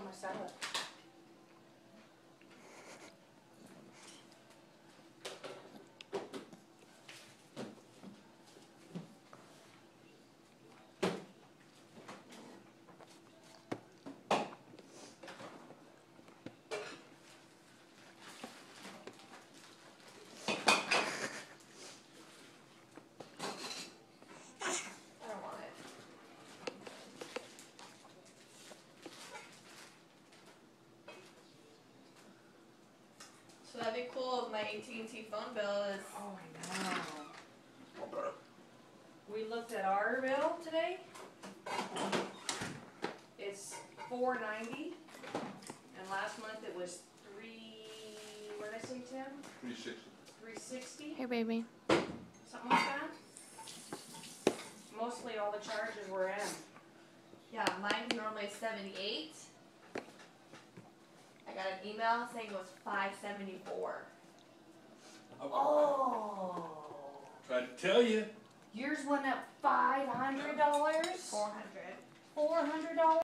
my salad. So that'd be cool if my AT&T phone bill is... Oh, I know. We looked at our bill today. It's $4.90, and last month it was what did I say, Tim? $3.60. Hey, baby. Something like that. Mostly all the charges were in. Yeah, mine's normally $78. I got an email saying it was $574. Oh. Tried to tell you. Yours went up $500? $400. $400?